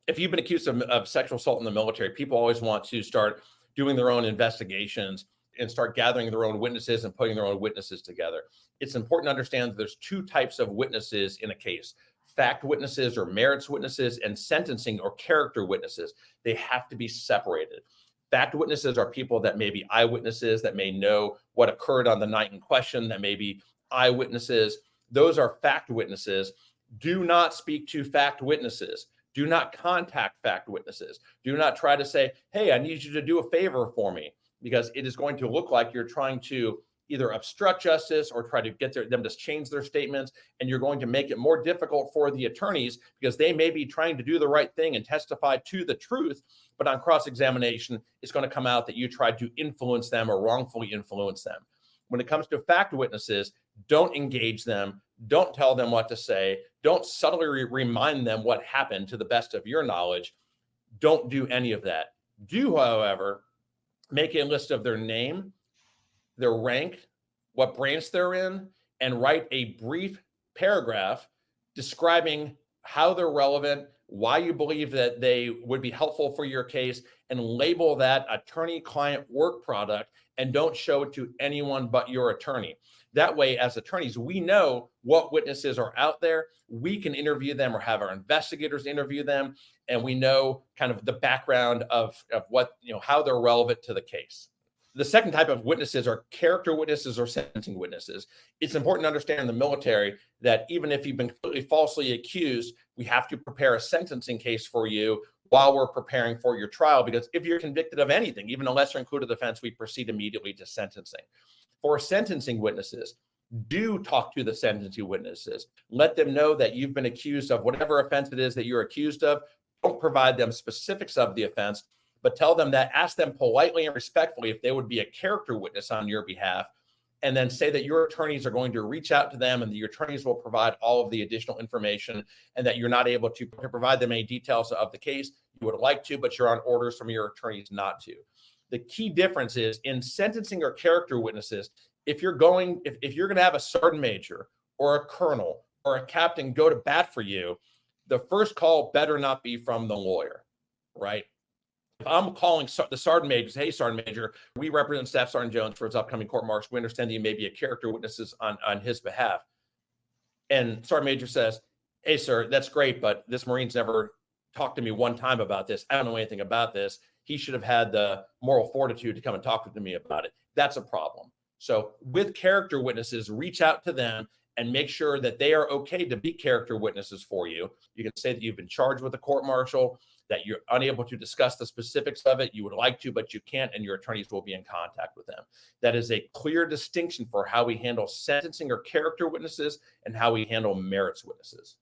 if you've been accused of sexual assault in the military, people always want to start doing their own investigations and start gathering their own witnesses and putting their own witnesses together. It's important to understand that there's two types of witnesses in a case: fact witnesses or merits witnesses, and sentencing or character witnesses. They have to be separated. Fact witnesses are people that may be eyewitnesses, that may know what occurred on the night in question, that may be eyewitnesses. Those are fact witnesses. Do not speak to fact witnesses. Do not contact fact witnesses. Do not try to say, hey, I need you to do a favor for me, because it is going to look like you're trying to either obstruct justice or try to get them to change their statements. And you're going to make it more difficult for the attorneys, because they may be trying to do the right thing and testify to the truth, but on cross-examination, it's going to come out that you tried to influence them or wrongfully influence them. When it comes to fact witnesses, don't engage them. Don't tell them what to say. Don't subtly remind them what happened to the best of your knowledge. Don't do any of that. Do, however, make a list of their name, their rank, what branch they're in, and write a brief paragraph describing how they're relevant, why you believe that they would be helpful for your case, and label that attorney-client work product, and don't show it to anyone but your attorney. That way, as attorneys, we know what witnesses are out there. We can interview them or have our investigators interview them, and we know kind of the background of what, how they're relevant to the case. The second type of witnesses are character witnesses or sentencing witnesses. It's important to understand in the military that even if you've been completely falsely accused, we have to prepare a sentencing case for you while we're preparing for your trial, because if you're convicted of anything, even a lesser included offense, we proceed immediately to sentencing. For sentencing witnesses, do talk to the sentencing witnesses. Let them know that you've been accused of whatever offense it is that you're accused of. Don't provide them specifics of the offense, but tell them that, ask them politely and respectfully if they would be a character witness on your behalf, and then say that your attorneys are going to reach out to them and that your attorneys will provide all of the additional information, and that you're not able to provide them any details of the case. You would like to, but you're on orders from your attorneys not to. The key difference is in sentencing or character witnesses, if you're going to have a sergeant major or a colonel or a captain go to bat for you, the first call better not be from the lawyer, right? If I'm calling the sergeant major, hey, Sergeant Major, we represent Staff Sergeant Jones for his upcoming court martial. We understand that you may be a character witness on his behalf. And Sergeant Major says, hey, sir, that's great, but this Marine's never talked to me one time about this. I don't know anything about this. He should have had the moral fortitude to come and talk to me about it. That's a problem. So with character witnesses, reach out to them and make sure that they are okay to be character witnesses for you. You can say that you've been charged with a court martial, that you're unable to discuss the specifics of it. You would like to, but you can't, and your attorneys will be in contact with them. That is a clear distinction for how we handle sentencing or character witnesses and how we handle merits witnesses.